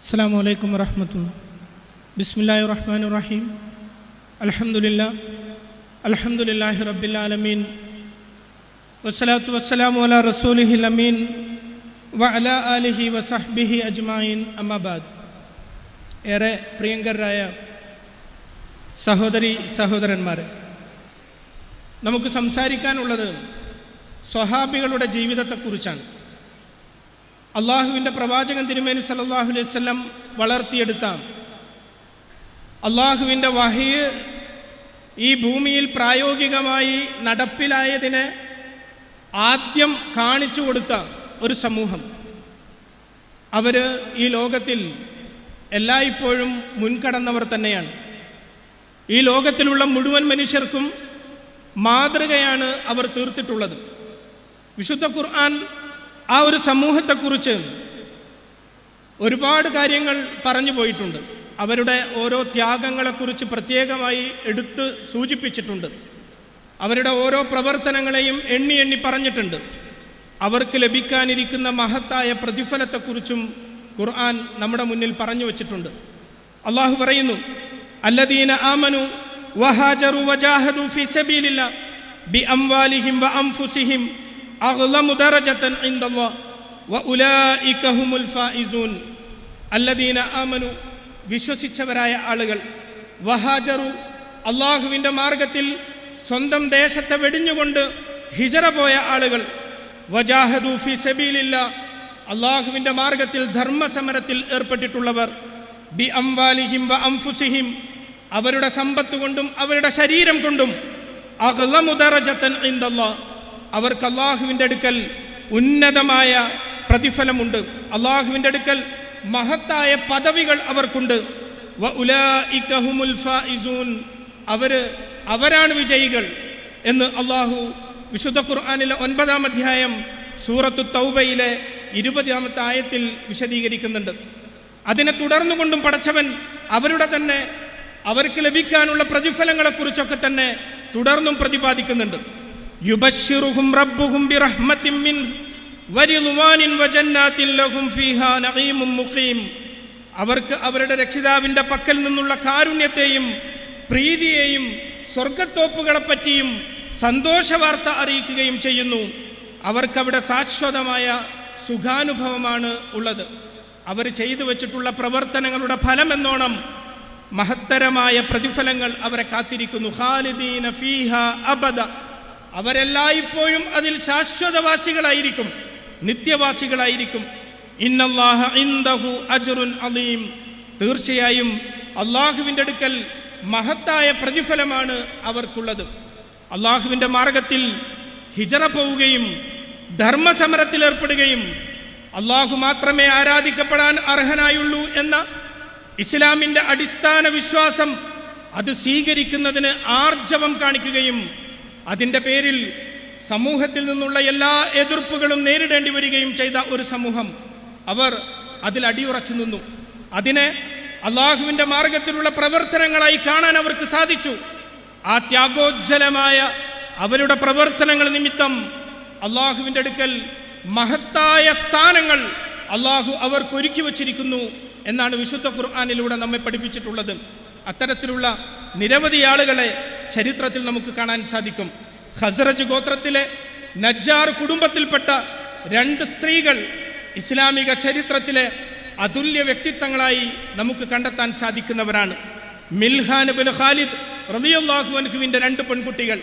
അസ്സലാമു അലൈക്കും വറഹ്മത്തുള്ളാഹി. ബിസ്മില്ലാഹിർ റഹ്മാനിർ റഹീം. അൽഹംദുലില്ലാഹി റബ്ബിൽ ആലമീൻ. വസ്സലാത്തു വസ്സലാമു അലാ റസൂലിഹിൽ അമീൻ വഅലാ ആലിഹി വസഹ്ബിഹി അജ്മഈൻ. അമ്മാ ബഅദ്. ഏറെ പ്രിയങ്കരായ സഹോദരി സഹോദരന്മാരെ, നമുക്ക് സംസാരിക്കാനുള്ളത് സ്വഹാബികളുടെ ജീവിതത്തെക്കുറിച്ചാണ്. അള്ളാഹുവിൻ്റെ പ്രവാചകൻ തിരുമേനി സല്ലല്ലാഹു അലൈഹി വസല്ലം വളർത്തിയെടുത്ത അള്ളാഹുവിൻ്റെ വഹയ് ഈ ഭൂമിയിൽ പ്രായോഗികമായി നടപ്പിലായതിനെ ആദ്യം കാണിച്ചു കൊടുത്ത ഒരു സമൂഹം. അവർ ഈ ലോകത്തിൽ എല്ലായ്പ്പോഴും മുൻകടന്നവർ തന്നെയാണ്. ഈ ലോകത്തിലുള്ള മുഴുവൻ മനുഷ്യർക്കും മാതൃകയാണ് അവർ തീർത്തിട്ടുള്ളത്. വിശുദ്ധ ഖുർആൻ ആ ഒരു സമൂഹത്തെക്കുറിച്ച് ഒരുപാട് കാര്യങ്ങൾ പറഞ്ഞു പോയിട്ടുണ്ട്. അവരുടെ ഓരോ ത്യാഗങ്ങളെക്കുറിച്ച് പ്രത്യേകമായി എടുത്ത് സൂചിപ്പിച്ചിട്ടുണ്ട്. അവരുടെ ഓരോ പ്രവർത്തനങ്ങളെയും എണ്ണി എണ്ണി പറഞ്ഞിട്ടുണ്ട്. അവർക്ക് ലഭിക്കാനിരിക്കുന്ന മഹത്തായ പ്രതിഫലത്തെക്കുറിച്ചും ഖുർആൻ നമ്മുടെ മുന്നിൽ പറഞ്ഞു വച്ചിട്ടുണ്ട്. അള്ളാഹു പറയുന്നു, അല്ലദീന ആമനു വഹാജറു വജാഹദു ഫീ സബീലില്ലാഹ് ബിഅംവാലിഹിം വഅൻഫുസിഹിം അഗ്ളമു ദറജതൻ ഇൻദല്ലാഹ് വഉലൈക ഹുമുൽ ഫായിസൂൻ. അല്ലദീന ആമനു, വിശ്വസിച്ചവരായ ആളുകൾ, വഹാജറു, അള്ളാഹുവിൻ്റെ മാർഗത്തിൽ സ്വന്തം ദേശത്തെ വെടിഞ്ഞുകൊണ്ട് ഹിജറ പോയ ആളുകൾ, വജാഹദു ഫീ സബീലില്ലാഹ്, അള്ളാഹുവിൻ്റെ മാർഗത്തിൽ ധർമ്മസമരത്തിൽ ഏർപ്പെട്ടിട്ടുള്ളവർ, ബി അംവാലിഹിം വ അൻഫുസിഹിം, അവരുടെ സമ്പത്ത് കൊണ്ടും അവരുടെ ശരീരം കൊണ്ടും, അഗ്ളമു ദറജതൻ ഇൻദല്ലാഹ്, അവർക്ക് അള്ളാഹുവിൻ്റെ അടുക്കൽ ഉന്നതമായ പ്രതിഫലമുണ്ട്. അള്ളാഹുവിൻ്റെ അടുക്കൽ മഹത്തായ പദവികൾ അവർക്കുണ്ട്. വഉലൈക ഹുമുൽ ഫായിസൂൻ, അവരാണ് വിജയികൾ എന്ന് അള്ളാഹു വിശുദ്ധ ഖുർആനിലെ 9-ാം അധ്യായം സൂറത്തു തൗബയിലെ 20-ാമത്തെ ആയത്തിൽ വിശദീകരിക്കുന്നുണ്ട്. അതിനെ തുടർന്നുകൊണ്ടും പടച്ചവൻ അവർക്ക് ലഭിക്കാനുള്ള പ്രതിഫലങ്ങളെക്കുറിച്ചൊക്കെ തന്നെ തുടർന്നും പ്രതിപാദിക്കുന്നുണ്ട്. യുബശ്ശിറുഹും റബ്ബുഹും ബിറഹ്മത്തിൻ മിൻഹു വരിദ്വാനിൻ വജന്നാത്തിൻ ലഹും ഫീഹാ നഈമും മുഖീം, അവർക്ക് അവരുടെ രക്ഷിതാവിൻ്റെ പക്കൽ നിന്നുള്ള കാരുണ്യത്തെയും പ്രീതിയെയും സ്വർഗത്തോപ്പുകളെപ്പറ്റിയും സന്തോഷവാർത്ത അറിയിക്കുകയും ചെയ്യുന്നു. അവർക്കവിടെ ശാശ്വതമായ സുഖാനുഭവമാണ് ഉള്ളത്. അവർ ചെയ്തു വച്ചിട്ടുള്ള പ്രവർത്തനങ്ങളുടെ ഫലമെന്നോണം മഹത്തരമായ പ്രതിഫലങ്ങൾ അവരെ കാത്തിരിക്കുന്നു. ഖാലിദീന ഫീഹാ അബദ, അവരെല്ലായ്പ്പോഴും അതിൽ ശാശ്വതവാസികളായിരിക്കും, നിത്യവാസികളായിരിക്കും. ഇന്നല്ലാഹ ഇൻദഹു അജ്റുൻ അലീം, തീർച്ചയായും അള്ളാഹുവിൻ്റെ അടുക്കൽ മഹത്തായ പ്രതിഫലമാണ് അവർക്കുള്ളത്. അള്ളാഹുവിൻ്റെ മാർഗത്തിൽ ഹിജറ പോവുകയും ധർമ്മസമരത്തിൽ ഏർപ്പെടുകയും അള്ളാഹു മാത്രമേ ആരാധിക്കപ്പെടാൻ അർഹനായുള്ളൂ എന്ന ഇസ്ലാമിൻ്റെ അടിസ്ഥാന വിശ്വാസം അത് സ്വീകരിക്കുന്നതിന് ആർജവം കാണിക്കുകയും അതിൻ്റെ പേരിൽ സമൂഹത്തിൽ നിന്നുള്ള എല്ലാ എതിർപ്പുകളും നേരിടേണ്ടി വരികയും ചെയ്ത ഒരു സമൂഹം, അവർ അതിൽ അടിയുറച്ചു നിന്നു. അതിനെ അള്ളാഹുവിൻ്റെ മാർഗത്തിലുള്ള പ്രവർത്തനങ്ങളായി കാണാൻ അവർക്ക് സാധിച്ചു. ആ ത്യാഗോജ്ജലമായ അവരുടെ പ്രവർത്തനങ്ങൾ നിമിത്തം അള്ളാഹുവിൻ്റെ അടുക്കൽ മഹത്തായ സ്ഥാനങ്ങൾ അള്ളാഹു അവർക്കൊരുക്കി വച്ചിരിക്കുന്നു എന്നാണ് വിശുദ്ധ ഖുർആനിലൂടെ നമ്മെ പഠിപ്പിച്ചിട്ടുള്ളത്. അത്തരത്തിലുള്ള നിരവധി ആളുകളെ ചരിത്രത്തിൽ നമുക്ക് കാണാൻ സാധിക്കും. ഖസ്റജ് ഗോത്രത്തിലെ നജ്ജാർ കുടുംബത്തിൽപ്പെട്ട 2 സ്ത്രീകൾ ഇസ്ലാമിക ചരിത്രത്തിലെ അതുല്യ വ്യക്തിത്വങ്ങളായി നമുക്ക് കണ്ടെത്താൻ സാധിക്കുന്നവരാണ്. മിൽഹാൻ ഇബ്നു ഖാലിദ് റളിയല്ലാഹു അൻഹുവിൻ്റെ 2 പെൺകുട്ടികൾ.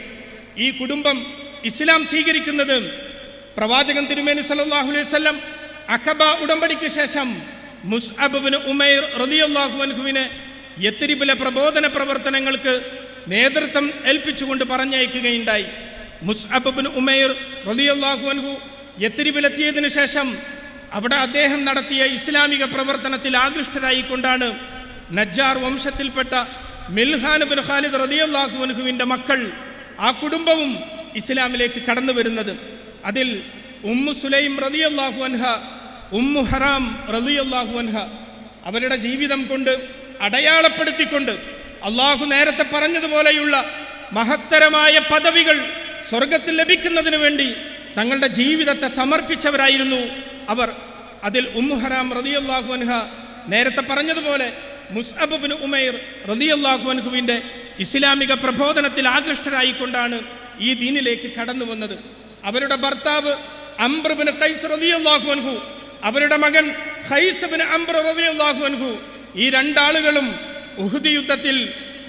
ഈ കുടുംബം ഇസ്ലാം സ്വീകരിക്കുന്നത് പ്രവാചകൻ തിരുമേനി സല്ലല്ലാഹു അലൈഹി വസല്ലം അഖബ ഉടമ്പടിക്ക് ശേഷം മുസ്അബ് ഇബ്നു ഉമൈർ റളിയല്ലാഹു അൻഹുവിനെ യത്രിബിലെ പ്രബോധന പ്രവർത്തനങ്ങൾക്ക് നേതൃത്വം ഏൽപ്പിച്ചുകൊണ്ട് പറഞ്ഞയക്കുകയുണ്ടായി. മുസ്അബ് ഇബ്നു ഉമൈർ റളിയല്ലാഹു അൻഹു യത്രിബിലെത്തിയതിനു ശേഷം അവിടെ അദ്ദേഹം നടത്തിയ ഇസ്ലാമിക പ്രവർത്തനത്തിൽ ആകൃഷ്ടരായിക്കൊണ്ടാണ് നജ്ജാർ വംശത്തിൽപ്പെട്ട മിൽഹാൻ ഇബ്നു ഖാലിദ് റളിയല്ലാഹു അൻഹുവിൻ്റെ മക്കൾ, ആ കുടുംബവും ഇസ്ലാമിലേക്ക് കടന്നു വരുന്നത്. അതിൽ ഉമ്മു സുലൈം റളിയല്ലാഹു അൻഹ, ഉമ്മു ഹറാം റളിയല്ലാഹു അൻഹ, അവരുടെ ജീവിതം കൊണ്ട് അടയാളപ്പെടുത്തിക്കൊണ്ട് അള്ളാഹു നേരത്തെ പറഞ്ഞതുപോലെയുള്ള മഹത്തരമായ പദവികൾ സ്വർഗത്തിൽ ലഭിക്കുന്നതിന് വേണ്ടി തങ്ങളുടെ ജീവിതത്തെ സമർപ്പിച്ചവരായിരുന്നു അവർ. അതിൽ ഉമ്മു ഹറാം റളിയല്ലാഹു അൻഹ നേരത്തെ പറഞ്ഞതുപോലെ മുസ്അബ് ഇബ്നു ഉമൈർ റളിയല്ലാഹു അൻഹുവിന്റെ ഇസ്ലാമിക പ്രബോധനത്തിൽ ആകൃഷ്ടരായിക്കൊണ്ടാണ് ഈ ദീനിലേക്ക് കടന്നു വന്നത്. അവരുടെ ഭർത്താവ് അംർ ഇബ്നു ഖൈസ് റളിയല്ലാഹു അൻഹു, അവരുടെ മകൻ ഖൈസ് ഇബ്നു അംർ റളിയല്ലാഹു അൻഹു, ഈ രണ്ടാളുകളും ഉഹുദ് യുദ്ധത്തിൽ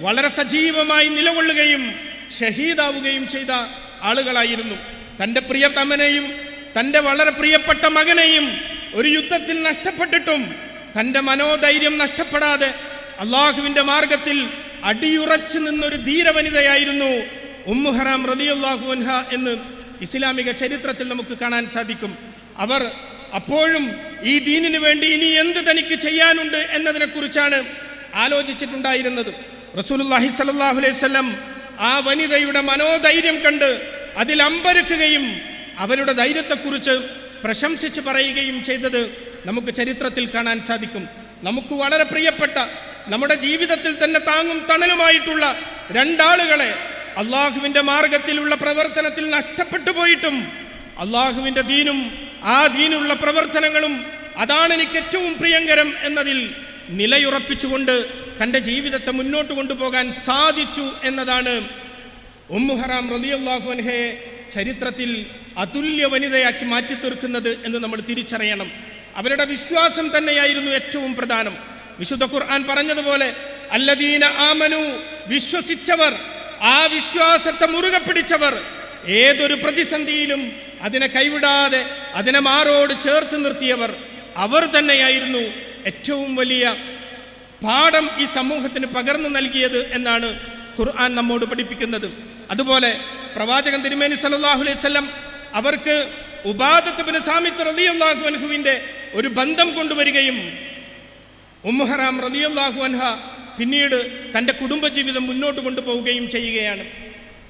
വളരെ സജീവമായി നിലകൊള്ളുകയും ഷഹീദാവുകയും ചെയ്ത ആളുകളായിരുന്നു. തൻ്റെ പ്രിയതമനെയും തൻ്റെ വളരെ പ്രിയപ്പെട്ട മകനെയും ഒരു യുദ്ധത്തിൽ നഷ്ടപ്പെട്ടിട്ടും തൻ്റെ മനോധൈര്യം നഷ്ടപ്പെടാതെ അള്ളാഹുവിൻ്റെ മാർഗത്തിൽ അടിയുറച്ചു നിന്നൊരു ധീരവനിതയായിരുന്നു ഉമ്മു ഹറാം റളിയല്ലാഹു അൻഹ എന്ന് ഇസ്ലാമിക ചരിത്രത്തിൽ നമുക്ക് കാണാൻ സാധിക്കും. അവർ അപ്പോഴും ഈ ദീനിനു വേണ്ടി ഇനി എന്ത് തനിക്ക് ചെയ്യാനുണ്ട് എന്നതിനെക്കുറിച്ചാണ് ആലോചിച്ചിട്ടുണ്ടായിരുന്നത്. റസൂലുള്ളാഹി സ്വല്ലല്ലാഹു അലൈഹി വസല്ലം ആ വനിതയുടെ മനോധൈര്യം കണ്ട് അതിൽ അമ്പരക്കുകയും അവരുടെ ധൈര്യത്തെക്കുറിച്ച് പ്രശംസിച്ച് പറയുകയും ചെയ്തത് നമുക്ക് ചരിത്രത്തിൽ കാണാൻ സാധിക്കും. നമുക്ക് വളരെ പ്രിയപ്പെട്ട, നമ്മുടെ ജീവിതത്തിൽ തന്നെ താങ്ങും തണലുമായിട്ടുള്ള രണ്ടാളുകളെ അള്ളാഹുവിൻ്റെ മാർഗത്തിലുള്ള പ്രവർത്തനത്തിൽ നഷ്ടപ്പെട്ടു പോയിട്ടും അള്ളാഹുവിൻ്റെ ദീനും ആ ദീനുള്ള പ്രവർത്തനങ്ങളും അതാണ് എനിക്ക് ഏറ്റവും പ്രിയങ്കരം എന്നതിൽ നിലയുറപ്പിച്ചുകൊണ്ട് തൻ്റെ ജീവിതത്തെ മുന്നോട്ട് കൊണ്ടുപോകാൻ സാധിച്ചു എന്നതാണ് ഉമ്മു ഹറാം റളിയല്ലാഹു അൻഹയെ ചരിത്രത്തിൽ അതുല്യ വനിതയാക്കി മാറ്റി തീർക്കുന്നത് എന്ന് നമ്മൾ തിരിച്ചറിയണം. അവരുടെ വിശ്വാസം തന്നെയായിരുന്നു ഏറ്റവും പ്രധാനം. വിശുദ്ധ ഖുർആൻ പറഞ്ഞതുപോലെ അല്ലദീന ആമനു, വിശ്വസിച്ചവർ, ആ വിശ്വാസത്തെ മുറുകെ പിടിച്ചവർ, ഏതൊരു പ്രതിസന്ധിയിലും അതിനെ കൈവിടാതെ അതിനെ മാറോട് ചേർത്ത് നിർത്തിയവർ, അവർ തന്നെയായിരുന്നു ഏറ്റവും വലിയ പാഠം ഈ സമൂഹത്തിന് പകർന്നു നൽകിയത് എന്നാണ് ഖുർആൻ നമ്മോട് പഠിപ്പിക്കുന്നത്. അതുപോലെ പ്രവാചകൻ തിരുമേനി സല്ലല്ലാഹു അലൈഹി വസല്ലം അവർക്ക് ഉബാദത്ത് ഇബ്നു സാമിത്ത് റളിയല്ലാഹു അൻഹുവിന്റെ ഒരു ബന്ധം കൊണ്ടുവരികയും ഉമ്മു ഹറാം റളിയല്ലാഹു അൻഹ പിന്നീട് തൻ്റെ കുടുംബജീവിതം മുന്നോട്ട് കൊണ്ടുപോവുകയും ചെയ്യുകയാണ്.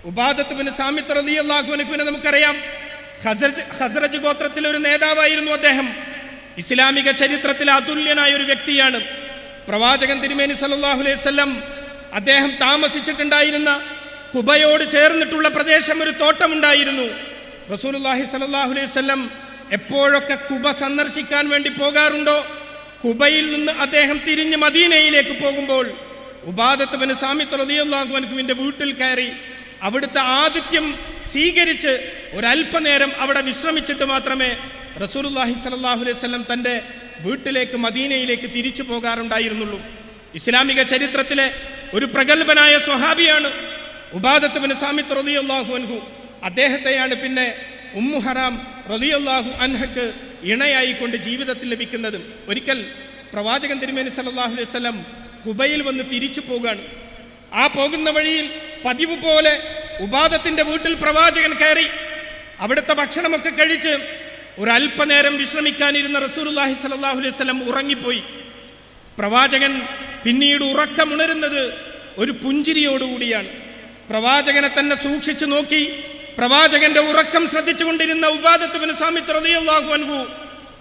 ഉബാദത്ത് ഇബ്നു സാമിത്ത് റളിയല്ലാഹു അൻഹുവിനെ നമുക്കറിയാം, ഖസ്റജ് ഗോത്രത്തിലെ ഒരു നേതാവായിരുന്നു അദ്ദേഹം. ഇസ്ലാമിക ചരിത്രത്തിലെ അതുല്യനായ ഒരു വ്യക്തിയാണ്. പ്രവാചകൻ തിരുമേനി സല്ലല്ലാഹു അലൈഹി വസല്ലം അദ്ദേഹം താമസിച്ചിട്ടുണ്ടായിരുന്ന ഖുബയോട് ചേർന്നിട്ടുള്ള പ്രദേശം ഒരു തോട്ടമുണ്ടായിരുന്നു. റസൂലുള്ളാഹി സ്വല്ലല്ലാഹു അലൈഹി വസല്ലം എപ്പോഴൊക്കെ ഖുബ സന്ദർശിക്കാൻ വേണ്ടി പോകാറുണ്ടോ, ഖുബയിൽ നിന്ന് അദ്ദേഹം തിരിഞ്ഞ് മദീനയിലേക്ക് പോകുമ്പോൾ ഉബാദത്ത് ഇബ്നു സാമിത്ത് റളിയല്ലാഹു അൻഹുവിന്റെ വീട്ടിൽ കയറി അവിടുത്തെ ആതിഥ്യം സ്വീകരിച്ച് ഒരല്പനേരം അവിടെ വിശ്രമിച്ചിട്ട് മാത്രമേ റസൂലുള്ളാഹി സ്വല്ലല്ലാഹു അലൈഹി വസല്ലം തൻ്റെ വീട്ടിലേക്ക് മദീനയിലേക്ക് തിരിച്ചു പോകാറുണ്ടായിരുന്നുള്ളൂ. ഇസ്ലാമിക ചരിത്രത്തിലെ ഒരു പ്രഗത്ഭനായ സ്വഹാബിയാണ് ഉബാദത്ത് ഇബ്നു സാമിത്ത് റളിയല്ലാഹു അൻഹു. അദ്ദേഹത്തെയാണ് പിന്നെ ഉമ്മു ഹറാം റളിയല്ലാഹു അൻഹക്ക് ഇണയായിക്കൊണ്ട് ജീവിതത്തിൽ ലഭിക്കുന്നത്. ഒരിക്കൽ പ്രവാചകൻ തിരുമേനി സല്ലല്ലാഹു അലൈഹി വസല്ലം ഖുബയിൽ വന്ന് തിരിച്ചു പോകാണ്. ആ പോകുന്ന വഴിയിൽ പതിവ് പോലെ ഉബാദത്തിന്റെ വീട്ടിൽ പ്രവാചകൻ കയറി അവിടുത്തെ ഭക്ഷണമൊക്കെ കഴിച്ച് ഒരല്പനേരം വിശ്രമിക്കാനിരുന്ന റസൂലുള്ളാഹി സ്വല്ലല്ലാഹു അലൈഹി വസല്ലം ഉറങ്ങിപ്പോയി. പ്രവാചകൻ പിന്നീട് ഉറക്കമുണരുന്നത് ഒരു പുഞ്ചിരിയോടുകൂടിയാണ്. പ്രവാചകനെ തന്നെ സൂക്ഷിച്ചു നോക്കി പ്രവാചകന്റെ ഉറക്കം ശ്രദ്ധിച്ചുകൊണ്ടിരുന്ന ഉബാദത്ത് ഇബ്നു സാമിത്ത് റളിയല്ലാഹു അൻഹു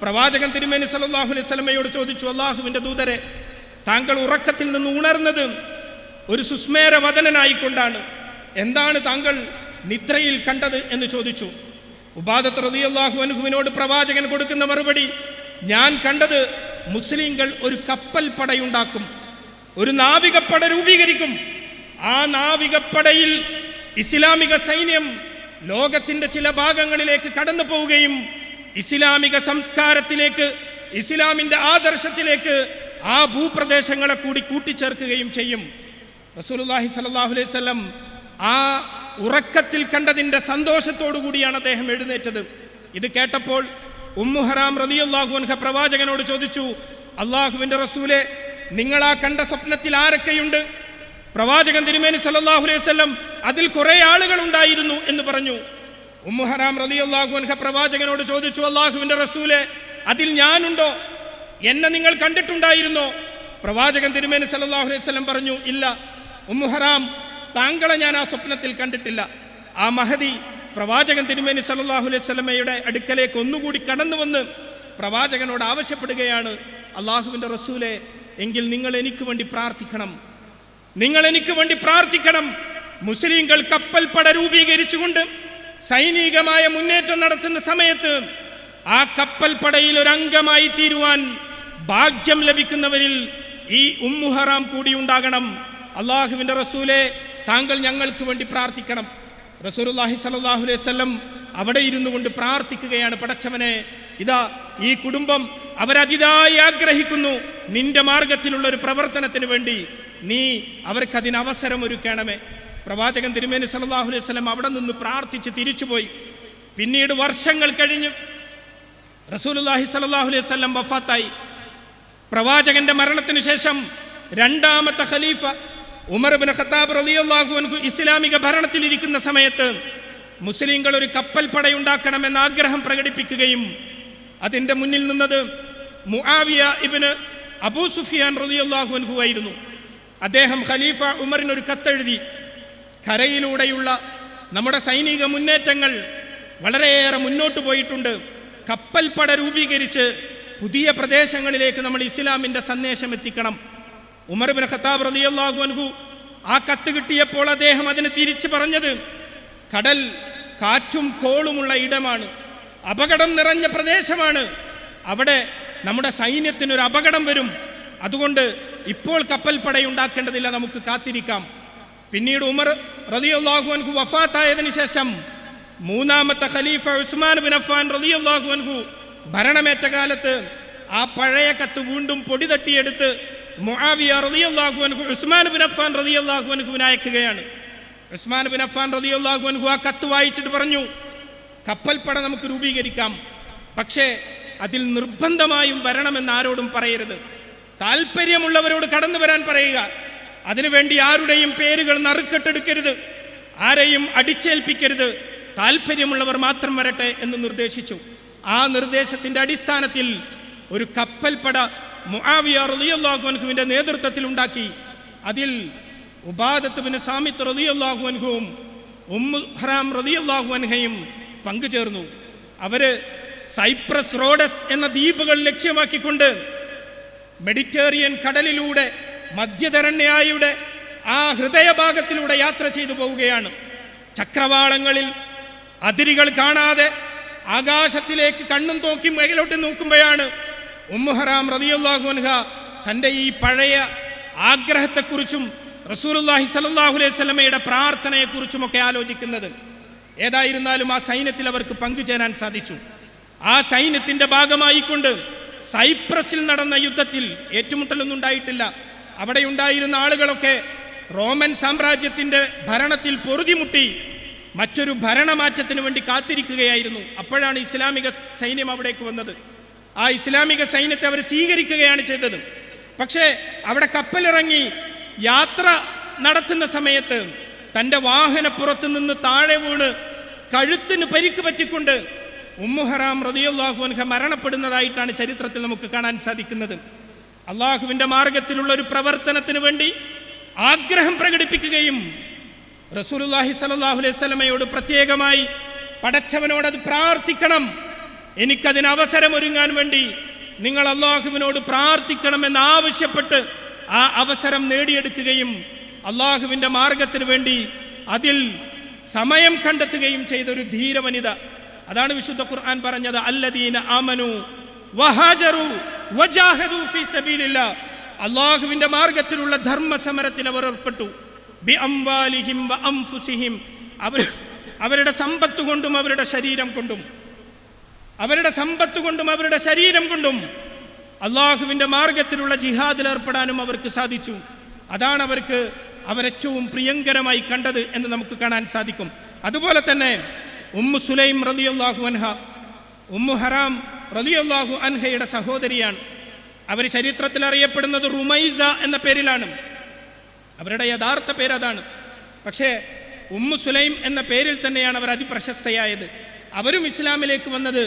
പ്രവാചകൻ തിരുമേനി സല്ലല്ലാഹു അലൈഹി വസല്ലമയോട് ചോദിച്ചു, അല്ലാഹുവിന്റെ ദൂതരെ, താങ്കൾ ഉറക്കത്തിൽ നിന്ന് ഉണർന്നത് ഒരു സുസ്മേര വദനനായിക്കൊണ്ടാണ്, എന്താണ് താങ്കൾ നിദ്രയിൽ കണ്ടത് എന്ന് ചോദിച്ചു. ഉബാദത്ത് റളിയല്ലാഹു അൻഹുവിനോട് പ്രവാചകൻ കൊടുക്കുന്ന മറുപടി, ഞാൻ കണ്ടത് മുസ്ലിങ്ങൾ ഒരു കപ്പൽ പടയുണ്ടാക്കും, ഒരു നാവികപ്പട രൂപീകരിക്കും. ആ നാവികപ്പടയിൽ ഇസ്ലാമിക സൈന്യം ലോകത്തിന്റെ ചില ഭാഗങ്ങളിലേക്ക് കടന്നു പോവുകയും ഇസ്ലാമിക സംസ്കാരത്തിലേക്ക്, ഇസ്ലാമിന്റെ ആദർശത്തിലേക്ക് ആ ഭൂപ്രദേശങ്ങളെ കൂടി കൂട്ടിച്ചേർക്കുകയും ചെയ്യും. റസൂലുള്ളാഹി സ്വല്ലല്ലാഹു അലൈഹി വസല്ലം ആ ഉറക്കത്തിൽ കണ്ടതിന്റെ സന്തോഷത്തോടു കൂടിയാണ് അദ്ദേഹം എഴുന്നേറ്റത്. ഇത് കേട്ടപ്പോൾ ഉമ്മു ഹറാം റളിയല്ലാഹു അൻഹ പ്രവാചകനോട് ചോദിച്ചു, അള്ളാഹുവിന്റെ റസൂലെ, നിങ്ങൾ ആ കണ്ട സ്വപ്നത്തിൽ ആരൊക്കെയുണ്ട്? പ്രവാചകൻ തിരുമേനി സല്ലല്ലാഹു അലൈഹി വസല്ലം അതിൽ കുറെ ആളുകൾ ഉണ്ടായിരുന്നു എന്ന് പറഞ്ഞു. ഉമ്മു ഹറാം റളിയല്ലാഹു അൻഹ പ്രവാചകനോട് ചോദിച്ചു, അള്ളാഹുവിന്റെ റസൂലെ, അതിൽ ഞാനുണ്ടോ? എന്നെ നിങ്ങൾ കണ്ടിട്ടുണ്ടായിരുന്നോ? പ്രവാചകൻ തിരുമേനി സല്ലല്ലാഹു അലൈഹി വസല്ലം പറഞ്ഞു, ഇല്ല ഉമ്മു ഹറാം, താങ്കളെ ഞാൻ ആ സ്വപ്നത്തിൽ കണ്ടിട്ടില്ല. ആ മഹദി പ്രവാചകൻ തിരുമേനി സല്ലല്ലാഹു അലൈഹി വസല്ലമയുടെ അടുക്കലേക്ക് ഒന്നുകൂടി കടന്നു വന്ന് പ്രവാചകനോട് ആവശ്യപ്പെടുകയാണ്, അള്ളാഹുവിന്റെ റസൂലെ, എങ്കിൽ നിങ്ങൾ എനിക്ക് വേണ്ടി പ്രാർത്ഥിക്കണം, നിങ്ങൾ എനിക്ക് വേണ്ടി പ്രാർത്ഥിക്കണം. മുസ്ലിങ്ങൾ കപ്പൽ പട രൂപീകരിച്ചുകൊണ്ട് സൈനികമായ മുന്നേറ്റം നടത്തുന്ന സമയത്ത് ആ കപ്പൽ പടയിൽ ഒരു അംഗമായി തീരുവാൻ ഭാഗ്യം ലഭിക്കുന്നവരിൽ ഈ ഉമ്മു ഹറാം കൂടി ഉണ്ടാകണം. അള്ളാഹുവിൻ്റെ റസൂലെ, താങ്കൾ ഞങ്ങൾക്ക് വേണ്ടി പ്രാർത്ഥിക്കണം. റസൂലുള്ളാഹി സ്വല്ലല്ലാഹു അലൈഹി വസല്ലം അവിടെ ഇരുന്നു കൊണ്ട് പ്രാർത്ഥിക്കുകയാണ്, പടച്ചവനെ, ഇതാ ഈ കുടുംബം അവരതിതായി ആഗ്രഹിക്കുന്നു, നിന്റെ മാർഗത്തിലുള്ള ഒരു പ്രവർത്തനത്തിന് വേണ്ടി നീ അവർക്കതിന് അവസരം ഒരുക്കണമേ. പ്രവാചകൻ തിരുമേനി സല്ലല്ലാഹു അലൈഹി വസല്ലം അവിടെ നിന്ന് പ്രാർത്ഥിച്ച് തിരിച്ചുപോയി. പിന്നീട് വർഷങ്ങൾ കഴിഞ്ഞു റസൂലുള്ളാഹി സ്വല്ലല്ലാഹു അലൈഹി വസല്ലം വഫാത്തായി. പ്രവാചകന്റെ മരണത്തിന് ശേഷം രണ്ടാമത്തെ ഖലീഫ ഉമർ ഇബ്നു ഖത്താബ് റളിയല്ലാഹു അൻഹു ഇസ്ലാമിക ഭരണത്തിലിരിക്കുന്ന സമയത്ത് മുസ്ലിങ്ങൾ ഒരു കപ്പൽ പടയുണ്ടാക്കണമെന്ന ആഗ്രഹം പ്രകടിപ്പിക്കുകയും അതിൻ്റെ മുന്നിൽ നിന്നത് മുആവിയ ഇബ്നു അബൂ സുഫിയാൻ റളിയല്ലാഹു അൻഹു ആയിരുന്നു. അദ്ദേഹം ഖലീഫ ഉമറിന് ഒരു കത്തെഴുതി, കരയിലൂടെയുള്ള നമ്മുടെ സൈനിക മുന്നേറ്റങ്ങൾ വളരെയേറെ മുന്നോട്ട് പോയിട്ടുണ്ട്, കപ്പൽ പട രൂപീകരിച്ച് പുതിയ പ്രദേശങ്ങളിലേക്ക് നമ്മൾ ഇസ്ലാമിൻ്റെ സന്ദേശം എത്തിക്കണം. ഉമർ ഇബ്നു ഖത്താബ് റളിയല്ലാഹു അൻഹു ആ കത്ത് കിട്ടിയപ്പോൾ അദ്ദേഹം അതിന് തിരിച്ചു പറഞ്ഞത്, കടൽ കാറ്റും കോളുമുള്ള ഇടമാണ്, അപകടം നിറഞ്ഞ പ്രദേശമാണ്, അവിടെ നമ്മുടെ സൈന്യത്തിനൊരു അപകടം വരും, അതുകൊണ്ട് ഇപ്പോൾ കപ്പൽ പടയുണ്ടാക്കേണ്ടതില്ല, നമുക്ക് കാത്തിരിക്കാം. പിന്നീട് ഉമർ റളിയല്ലാഹു അൻഹു വഫാത്തായതിനു ശേഷം മൂന്നാമത്തെ ഖലീഫ ഉസ്മാൻ ബിൻ അഫ്ഫാൻ റളിയല്ലാഹു അൻഹു ഭരണമേറ്റ കാലത്ത് ആ പഴയ കത്ത് വീണ്ടും പൊടി തട്ടിയെടുത്ത് മുആവിയ റളിയല്ലാഹു അൻഹു ഉസ്മാൻ ബിൻ അഫ്ഫാൻ റളിയല്ലാഹു അൻഹുവിന് അയക്കുകയാണ്. ഉസ്മാൻ ബിൻ അഫ്ഫാൻ റളിയല്ലാഹു അൻഹു ആ കത്ത് വായിച്ചിട്ട് പറഞ്ഞു, കപ്പൽ പട നമുക്ക് രൂപീകരിക്കാം, പക്ഷേ അതിൽ നിർബന്ധമായും വരണമെന്ന് ആരോടും പറയരുത്, താല്പര്യമുള്ളവരോട് കടന്നു വരാൻ പറയുക, അതിനുവേണ്ടി ആരുടെയും പേരുകൾ നറുക്കെട്ടെടുക്കരുത്, ആരെയും അടിച്ചേൽപ്പിക്കരുത്, താല്പര്യമുള്ളവർ മാത്രം വരട്ടെ എന്ന് നിർദ്ദേശിച്ചു. ആ നിർദ്ദേശത്തിന്റെ അടിസ്ഥാനത്തിൽ ഒരു കപ്പൽ പട മുആവിയ റളിയല്ലാഹു അൻഹുവിന്റെ നേതൃത്വത്തിൽ ഉണ്ടാക്കി. അതിൽ ഉബാദത്ത് ബിൻ സാമിത്ത് റളിയല്ലാഹു അൻഹുവും ഉമ്മു ഹറാം റളിയല്ലാഹു അൻഹയും പങ്കുചേർന്നു. അവര് സൈപ്രസ് റോഡസ് എന്ന ദ്വീപുകൾ ലക്ഷ്യമാക്കിക്കൊണ്ട് മെഡിറ്ററേനിയൻ കടലിലൂടെ മധ്യധരണ്യായുടെ ആ ഹൃദയഭാഗത്തിലൂടെ യാത്ര ചെയ്തു പോവുകയാണ്. ചക്രവാളങ്ങളിൽ അതിരുകൾ കാണാതെ ആകാശത്തിലേക്ക് കണ്ണും നോക്കി മേലോട്ട് നോക്കുമ്പോഴാണ് ഉമ്മു ഹറാം റളിയല്ലാഹു അൻഹ തൻ്റെ ഈ പഴയ ആഗ്രഹത്തെക്കുറിച്ചും റസൂലുള്ളാഹി സ്വല്ലല്ലാഹു അലൈഹി വസല്ലമയുടെ പ്രാർത്ഥനയെക്കുറിച്ചുമൊക്കെ ആലോചിക്കുന്നത്. ഏതായിരുന്നാലും ആ സൈന്യത്തിൽ അവർക്ക് പങ്കുചേരാൻ സാധിച്ചു. ആ സൈന്യത്തിന്റെ ഭാഗമായിക്കൊണ്ട് സൈപ്രസിൽ നടന്ന യുദ്ധത്തിൽ ഏറ്റുമുട്ടലൊന്നും ഉണ്ടായിട്ടില്ല. അവിടെ ഉണ്ടായിരുന്ന ആളുകളൊക്കെ റോമൻ സാമ്രാജ്യത്തിന്റെ ഭരണത്തിൽ പൊറുതിമുട്ടി മറ്റൊരു ഭരണമാറ്റത്തിന് വേണ്ടി കാത്തിരിക്കുകയായിരുന്നു. അപ്പോഴാണ് ഇസ്ലാമിക സൈന്യം അവിടേക്ക് വന്നത്. ആ ഇസ്ലാമിക സൈന്യത്തെ അവർ സ്വീകരിക്കുകയാണ് ചെയ്തത്. പക്ഷേ അവിടെ കപ്പലിറങ്ങി യാത്ര നടത്തുന്ന സമയത്ത് തൻ്റെ വാഹനപ്പുറത്ത് നിന്ന് താഴെ വീണ് കഴുത്തിന് പരിക്ക് പറ്റിക്കൊണ്ട് ഉമ്മു ഹറാം റളിയല്ലാഹു അൻഹ മരണപ്പെടുന്നതായിട്ടാണ് ചരിത്രത്തിൽ നമുക്ക് കാണാൻ സാധിക്കുന്നത്. അള്ളാഹുവിൻ്റെ മാർഗത്തിലുള്ള ഒരു പ്രവർത്തനത്തിന് വേണ്ടി ആഗ്രഹം പ്രകടിപ്പിക്കുകയും റസൂലുള്ളാഹി സ്വല്ലല്ലാഹു അലൈഹി വസല്ലമയോട് പ്രത്യേകമായി പടച്ചവനോട് അത് പ്രാർത്ഥിക്കണം, എനിക്കതിന് അവസരമൊരുങ്ങാൻ വേണ്ടി നിങ്ങൾ അള്ളാഹുവിനോട് പ്രാർത്ഥിക്കണമെന്ന് ആവശ്യപ്പെട്ട് ആ അവസരം നേടിയെടുക്കുകയും അള്ളാഹുവിൻ്റെ മാർഗത്തിന് വേണ്ടി അതിൽ സമയം കണ്ടെത്തുകയും ചെയ്ത ഒരു ധീര വനിത. അതാണ് വിശുദ്ധ ഖുർആൻ പറഞ്ഞത്, അല്ലദീന ആമനു വഹാജറു വജാഹദു ഫീ സബീലില്ലാഹ്. അള്ളാഹുവിൻ്റെ മാർഗത്തിലുള്ള ധർമ്മ സമരത്തിൽ അവർ ഏർപ്പെട്ടു. ബി അംവാലിഹിം വ അൻഫുസിഹിം, അവരുടെ സമ്പത്ത് കൊണ്ടും അവരുടെ ശരീരം കൊണ്ടും അവരുടെ ശരീരം കൊണ്ടും അള്ളാഹുവിൻ്റെ മാർഗത്തിലുള്ള ജിഹാദിൽ ഏർപ്പെടാനും അവർക്ക് സാധിച്ചു. അതാണ് അവരേറ്റവും പ്രിയങ്കരമായി കണ്ടത് എന്ന് നമുക്ക് കാണാൻ സാധിക്കും. അതുപോലെ തന്നെ ഉമ്മു സുലൈം റളിയല്ലാഹു അൻഹ, ഉമ്മു ഹറാം റളിയല്ലാഹു അൻഹയുടെ സഹോദരിയാണ്. അവർ ചരിത്രത്തിൽ അറിയപ്പെടുന്നത് റുമൈസ എന്ന പേരിലാണ്. അവരുടെ യഥാർത്ഥ പേര് അതാണ്. പക്ഷേ ഉമ്മു സുലൈം എന്ന പേരിൽ തന്നെയാണ് അവർ അതിപ്രശസ്തയായത്. അവരും ഇസ്ലാമിലേക്ക് വന്നത്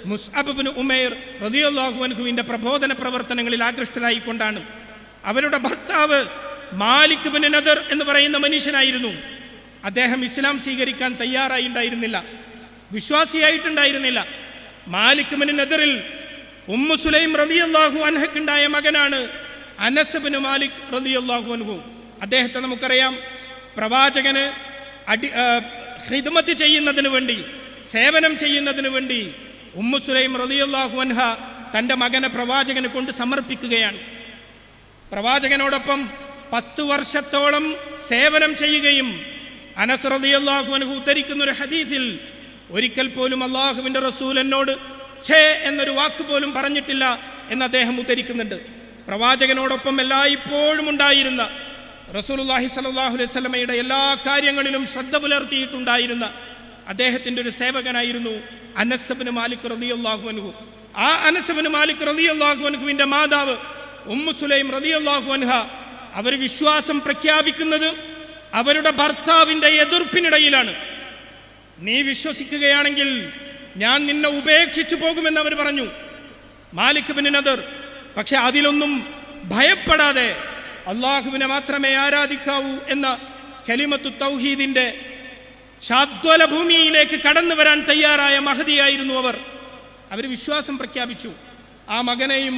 മുസ്അബ് ഇബ്നു ഉമൈർ റളിയല്ലാഹു അൻഹുവിൻ്റെ പ്രബോധന പ്രവർത്തനങ്ങളിൽ ആകൃഷ്ടരായിക്കൊണ്ടാണ്. അവരുടെ ഭർത്താവ് മാലിക് ഇബ്നു നദർ എന്ന് പറയുന്ന മനുഷ്യനായിരുന്നു. അദ്ദേഹം ഇസ്ലാം സ്വീകരിക്കാൻ തയ്യാറായി ഉണ്ടായിരുന്നില്ല, വിശ്വാസിയായിട്ടുണ്ടായിരുന്നില്ല. മാലിക് ഇബ്നു നദറിൽ ഉമ്മു സുലൈം റളിയല്ലാഹു അൻഹയ്ക്കുണ്ടായ മകനാണ് അനസ് ഇബ്നു മാലിക് റളിയല്ലാഹു അൻഹു. അദ്ദേഹത്തെ നമുക്കറിയാം, പ്രവാചകന് ഖിദ്മത്ത് ചെയ്യുന്നതിന് വേണ്ടി, സേവനം ചെയ്യുന്നതിന് വേണ്ടി ഉമ്മു സുലൈം റളിയല്ലാഹു അൻഹ തൻ്റെ മകനെ പ്രവാചകനെ കൊണ്ട് സമർപ്പിക്കുകയാണ്. പ്രവാചകനോടൊപ്പം 10 വർഷത്തോളം സേവനം ചെയ്യുകയും അനസ് റളിയല്ലാഹു അൻഹു ഉദ്ധരിക്കുന്ന ഒരു ഹദീസിൽ ഒരിക്കൽ പോലും അള്ളാഹുവിൻ്റെ റസൂൽ എന്നോട് ഛേ എന്നൊരു വാക്ക് പോലും പറഞ്ഞിട്ടില്ല എന്ന് അദ്ദേഹം ഉദ്ധരിക്കുന്നുണ്ട്. പ്രവാചകനോടൊപ്പം എല്ലായ്പ്പോഴും ഉണ്ടായിരുന്ന, റസൂലുള്ളാഹി സ്വല്ലല്ലാഹു അലൈഹി വസല്ലമയുടെ എല്ലാ കാര്യങ്ങളിലും ശ്രദ്ധ പുലർത്തിയിട്ടുണ്ടായിരുന്ന അദ്ദേഹത്തിൻ്റെ ഒരു സേവകനായിരുന്നു അനസ് ഇബ്നു മാലിക് റളിയല്ലാഹു അൻഹു. ആ അനസ് ഇബ്നു മാലിക് റളിയല്ലാഹു അൻഹുവിൻ്റെ മാതാവ് ഉമ്മു സുലൈം റളിയല്ലാഹു അൻഹ അവർ വിശ്വാസം പ്രഖ്യാപിക്കുന്നത് അവരുടെ ഭർത്താവിൻ്റെ എതിർപ്പിനിടയിലാണ്. നീ വിശ്വസിക്കുകയാണെങ്കിൽ ഞാൻ നിന്നെ ഉപേക്ഷിച്ചു പോകുമെന്ന് അവർ പറഞ്ഞു, മാലിക് ബിൻ നദർ. പക്ഷെ അതിലൊന്നും ഭയപ്പെടാതെ അള്ളാഹുവിനെ മാത്രമേ ആരാധിക്കാവൂ എന്ന കലിമത്തു തൗഹീദിന്റെ ശാദ്വല ഭൂമിയിലേക്ക് കടന്നു വരാൻ തയ്യാറായ മഹദിയായിരുന്നു അവർ. അവർ വിശ്വാസം പ്രഖ്യാപിച്ചു. ആ മകനെയും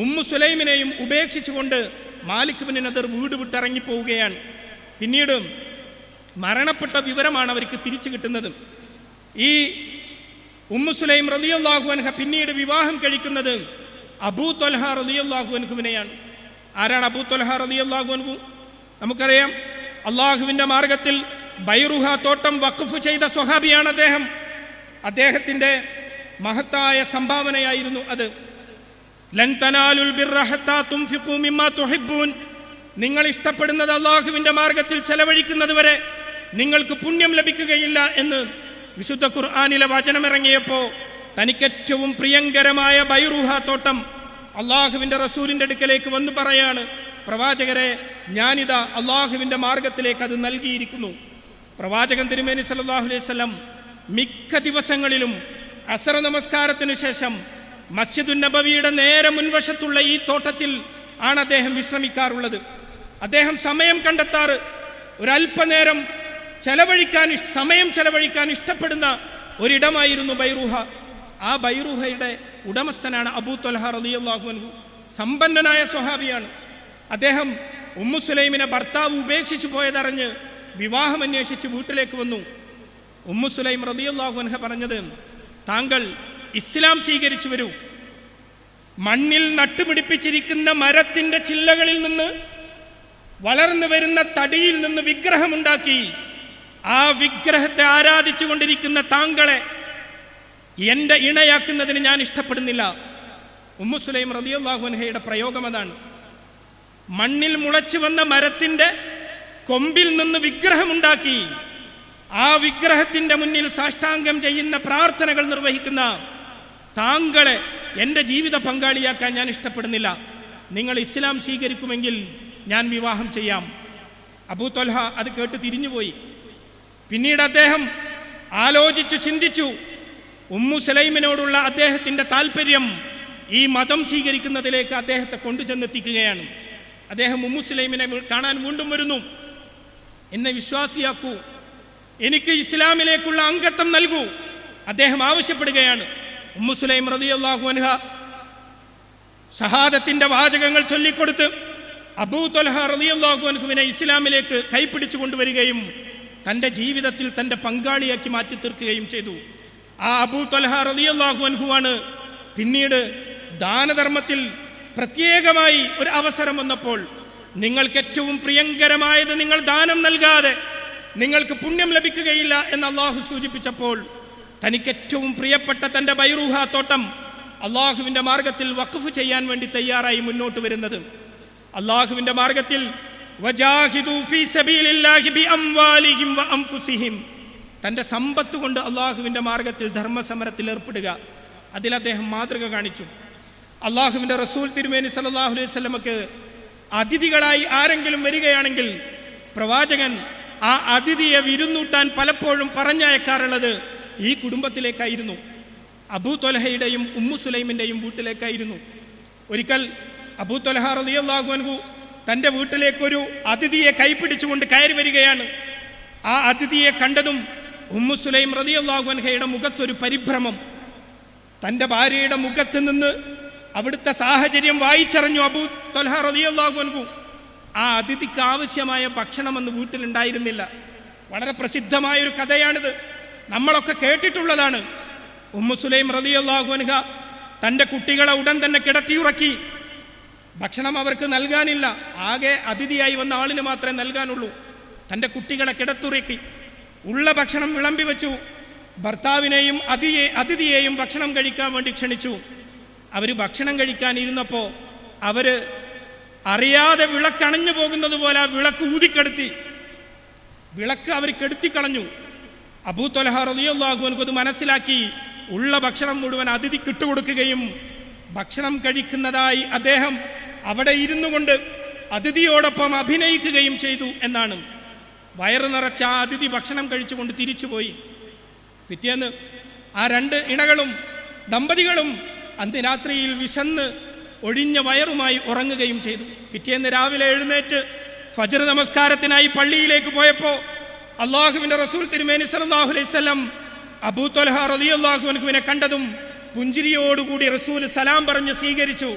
ഉമ്മു സുലൈമിനെയും ഉപേക്ഷിച്ചുകൊണ്ട് മാലിക് ബിൻ നദർ വീട് വിട്ടിറങ്ങിപ്പോവുകയാണ്. പിന്നീട് മരണപ്പെട്ട വിവരമാണ് അവർക്ക് തിരിച്ചു കിട്ടുന്നത്. ഈ ഉമ്മു സുലൈം റളിയല്ലാഹു അൻഹ പിന്നീട് വിവാഹം കഴിക്കുന്നത് അബൂ ത്വൽഹ റളിയല്ലാഹു അൻഹുവിനെയാണ്. ആരാണ് അബൂ ത്വൽഹ റളിയല്ലാഹു അൻഹു? നമുക്കറിയാം, അള്ളാഹുവിൻ്റെ മാർഗത്തിൽ ബൈറുഹ തോട്ടം വഖഫ് ചെയ്ത സ്വഹാബിയാണ് അദ്ദേഹം. അദ്ദേഹത്തിൻ്റെ മഹത്തായ സംഭാവനയായിരുന്നു അത്. ലൻ തനാലുൽ ബിർറ ഹത്താ തുൻഫിഖൂ മിമ്മാ തുഹിബ്ബൂൻ, നിങ്ങൾ ഇഷ്ടപ്പെടുന്നത് അള്ളാഹുവിൻ്റെ മാർഗത്തിൽ ചെലവഴിക്കുന്നത് വരെ നിങ്ങൾക്ക് പുണ്യം ലഭിക്കുകയില്ല എന്ന് വിശുദ്ധ ഖുർആനിലെ വചനമിറങ്ങിയപ്പോൾ തനിക്കേറ്റവും പ്രിയങ്കരമായ ബൈറുഹ തോട്ടം അള്ളാഹുവിൻ്റെ റസൂലിൻ്റെ അടുക്കലേക്ക് വന്ന് പറയാണ്, പ്രവാചകരെ, ഞാനിതാ അള്ളാഹുവിൻ്റെ മാർഗത്തിലേക്ക് അത് നൽകിയിരിക്കുന്നു. പ്രവാചകൻ തിരുമേനി സല്ലല്ലാഹു അലൈഹി വസല്ലം മിക്ക ദിവസങ്ങളിലും അസർ നമസ്കാരത്തിനു ശേഷം മസ്ജിദുൻ നബവിയുടെ നേരെ മുൻവശത്തുള്ള ഈ തോട്ടത്തിൽ ആണ് അദ്ദേഹം വിശ്രമിക്കാറുള്ളത്. അദ്ദേഹം സമയം കണ്ടെത്താറ് ഒരല്പനേരം സമയം ചെലവഴിക്കാൻ ഇഷ്ടപ്പെടുന്ന ഒരിടമായിരുന്നു ബൈറുഹ. ആ ബൈറുഹയുടെ ഉടമസ്ഥനാണ് അബൂ ത്വൽഹ റളിയല്ലാഹു അൻഹു. സമ്പന്നനായ സ്വഹാബിയാണ് അദ്ദേഹം. ഉമ്മു സുലൈമിനെ ഭർത്താവ് ഉപേക്ഷിച്ചു പോയതറിഞ്ഞ് വിവാഹം അന്വേഷിച്ച് വീട്ടിലേക്ക് വന്നു. ഉമ്മു സുലൈം റളിയല്ലാഹു അൻഹ പറഞ്ഞത്, താങ്കൾ ഇസ്ലാം സ്വീകരിച്ചു വരൂ. മണ്ണിൽ നട്ടുപിടിപ്പിച്ചിരിക്കുന്ന മരത്തിൻ്റെ ചില്ലകളിൽ നിന്ന് വളർന്നു വരുന്ന തടിയിൽ നിന്ന് വിഗ്രഹമുണ്ടാക്കി ആ വിഗ്രഹത്തെ ആരാധിച്ചു കൊണ്ടിരിക്കുന്ന താങ്കളെ എൻ്റെ ഇണയാക്കുന്നതിന് ഞാൻ ഇഷ്ടപ്പെടുന്നില്ല. ഉമ്മു സുലൈം റളിയല്ലാഹു അൻഹയുടെ പ്രയോഗം അതാണ്. മണ്ണിൽ മുളച്ചു വന്ന മരത്തിൻ്റെ കൊമ്പിൽ നിന്ന് വിഗ്രഹമുണ്ടാക്കി ആ വിഗ്രഹത്തിൻ്റെ മുന്നിൽ സാഷ്ടാംഗം ചെയ്യുന്ന പ്രാർത്ഥനകൾ നിർവഹിക്കുന്ന താങ്കളെ എൻ്റെ ജീവിത പങ്കാളിയാക്കാൻ ഞാൻ ഇഷ്ടപ്പെടുന്നില്ല. നിങ്ങൾ ഇസ്ലാം സ്വീകരിക്കുമെങ്കിൽ ഞാൻ വിവാഹം ചെയ്യാം. അബൂ ത്വൽഹ അത് കേട്ട് തിരിഞ്ഞുപോയി. പിന്നീട് അദ്ദേഹം ആലോചിച്ചു ചിന്തിച്ചു. ഉമ്മു സുലൈമിനോടുള്ള അദ്ദേഹത്തിൻ്റെ താല്പര്യം ഈ മതം സ്വീകരിക്കുന്നതിലേക്ക് അദ്ദേഹത്തെ കൊണ്ടുചെന്നെത്തിക്കുകയാണ്. അദ്ദേഹം ഉമ്മു സുലൈമിനെ കാണാൻ വീണ്ടും വരുന്നു. എന്നെ വിശ്വാസിയാക്കൂ, എനിക്ക് ഇസ്ലാമിലേക്കുള്ള അംഗത്വം നൽകൂ, അദ്ദേഹം ആവശ്യപ്പെടുകയാണ്. ഉമ്മു സുലൈം റളിയല്ലാഹു അൻഹ ഷഹാദത്തിന്റെ വാചകങ്ങൾ ചൊല്ലിക്കൊടുത്ത് അബൂ ത്വൽഹ റളിയല്ലാഹു അൻഹുവിനെ ഇസ്ലാമിലേക്ക് കൈപ്പിടിച്ചു കൊണ്ടുവരികയും തൻ്റെ ജീവിതത്തിൽ തൻ്റെ പങ്കാളിയാക്കി മാറ്റി തീർക്കുകയും ചെയ്തു. ആ അബൂ ത്വൽഹ റളിയല്ലാഹു അൻഹുവാണ് പിന്നീട് ദാനധർമ്മത്തിൽ പ്രത്യേകമായി ഒരു അവസരം വന്നപ്പോൾ, നിങ്ങൾക്ക് ഏറ്റവും പ്രിയങ്കരമായത് നിങ്ങൾ ദാനം നൽകാതെ നിങ്ങൾക്ക് പുണ്യം ലഭിക്കുകയില്ല എന്ന് അള്ളാഹു സൂചിപ്പിച്ചപ്പോൾ തനിക്ക് ഏറ്റവും പ്രിയപ്പെട്ട തൻ്റെ ബൈറുഹ തോട്ടം അള്ളാഹുവിൻ്റെ മാർഗത്തിൽ വഖഫ് ചെയ്യാൻ വേണ്ടി തയ്യാറായി മുന്നോട്ട് വരുന്നത്. അള്ളാഹുവിൻ്റെ മാർഗത്തിൽ വജാഹിദു ഫീ സബീലില്ലാഹി ബിഅംവാലിഹിം വഅൻഫുസിഹിം, തൻ്റെ സമ്പത്ത് കൊണ്ട് അള്ളാഹുവിൻ്റെ മാർഗത്തിൽ ധർമ്മസമരത്തിൽ ഏർപ്പെടുക. അതിൽ അദ്ദേഹം മാതൃക കാണിച്ചു. അള്ളാഹുവിൻ്റെ റസൂൽ തിരുമേനി സല്ലല്ലാഹു അലൈഹി വസല്ലമക്ക് അതിഥികളായി ആരെങ്കിലും വരികയാണെങ്കിൽ പ്രവാചകൻ ആ അതിഥിയെ വിരുന്നൂട്ടാൻ പലപ്പോഴും പറഞ്ഞയക്കാറുള്ളത് ഈ കുടുംബത്തിലേക്കായിരുന്നു. അബൂ ത്വൽഹയുടെയും ഉമ്മു സുലൈമിൻ്റെയും വീട്ടിലേക്കായിരുന്നു. ഒരിക്കൽ അബൂ ത്വൽഹ റളിയല്ലാഹു അൻഹു തൻ്റെ വീട്ടിലേക്കൊരു അതിഥിയെ കൈപ്പിടിച്ചുകൊണ്ട് കയറി വരികയാണ്. ആ അതിഥിയെ കണ്ടതും ഉമ്മു സുലൈം റളിയല്ലാഹു അൻഹയുടെ മുഖത്തൊരു പരിഭ്രമം. തൻ്റെ ഭാര്യയുടെ മുഖത്ത് നിന്ന് അവിടുത്തെ സാഹചര്യം വായിച്ചറിഞ്ഞു അബൂ ത്വൽഹ റളിയല്ലാഹു അൻഹു. ആ അതിഥിക്ക് ആവശ്യമായ ഭക്ഷണമെന്ന് വീട്ടിലുണ്ടായിരുന്നില്ല. വളരെ പ്രസിദ്ധമായൊരു കഥയാണിത്, നമ്മളൊക്കെ കേട്ടിട്ടുള്ളതാണ്. ഉമ്മു സുലൈം റളിയല്ലാഹു അൻഹ തൻ്റെ കുട്ടികളെ ഉടൻ തന്നെ കിടത്തിയുറക്കി. ഭക്ഷണം അവർക്ക് നൽകാനില്ല, ആകെ അതിഥിയായി വന്ന ആളിന് മാത്രമേ നൽകാനുള്ളൂ. തൻ്റെ കുട്ടികളെ കിടത്തുറക്കി ഉള്ള ഭക്ഷണം വിളമ്പി വെച്ചു. ഭർത്താവിനെയും അതിഥിയെയും ഭക്ഷണം കഴിക്കാൻ വേണ്ടി ക്ഷണിച്ചു. അവർ ഭക്ഷണം കഴിക്കാനിരുന്നപ്പോൾ അവർ അറിയാതെ വിളക്കണഞ്ഞു പോകുന്നത് പോലെ ആ വിളക്ക് ഊതിക്കെടുത്തി. വിളക്ക് അവർ കെടുത്തിക്കളഞ്ഞു. അബൂ ത്വൽഹ റളിയല്ലാഹു അൻഹു അത് മനസ്സിലാക്കി ഉള്ള ഭക്ഷണം മുഴുവൻ അതിഥിക്ക് ഇട്ടുകൊടുക്കുകയും ഭക്ഷണം കഴിക്കുന്നതായി അദ്ദേഹം അവിടെ ഇരുന്നു കൊണ്ട് അതിഥിയോടൊപ്പം അഭിനയിക്കുകയും ചെയ്തു എന്നാണ്. വയറ് നിറച്ച ആ അതിഥി ഭക്ഷണം കഴിച്ചുകൊണ്ട് തിരിച്ചുപോയി. പിറ്റേന്ന് ആ രണ്ട് ഇണകളും ദമ്പതികളും അന്ന് രാത്രിയിൽ വിശന്ന് ഒഴിഞ്ഞ വയറുമായി ഉറങ്ങുകയും ചെയ്തു. പിറ്റേന്ന് രാവിലെ എഴുന്നേറ്റ് ഫജ്ർ നമസ്കാരത്തിനായി പള്ളിയിലേക്ക് പോയപ്പോൾ അള്ളാഹുവിൻ്റെ റസൂൽ തിരുമേനി സല്ലല്ലാഹു അലൈഹി വസല്ലം അബൂ ത്വൽഹ റളിയല്ലാഹു അൻഹുവിനെ കണ്ടതും പുഞ്ചിരിയോടുകൂടി റസൂൽ സലാം പറഞ്ഞ് സ്വീകരിച്ചു.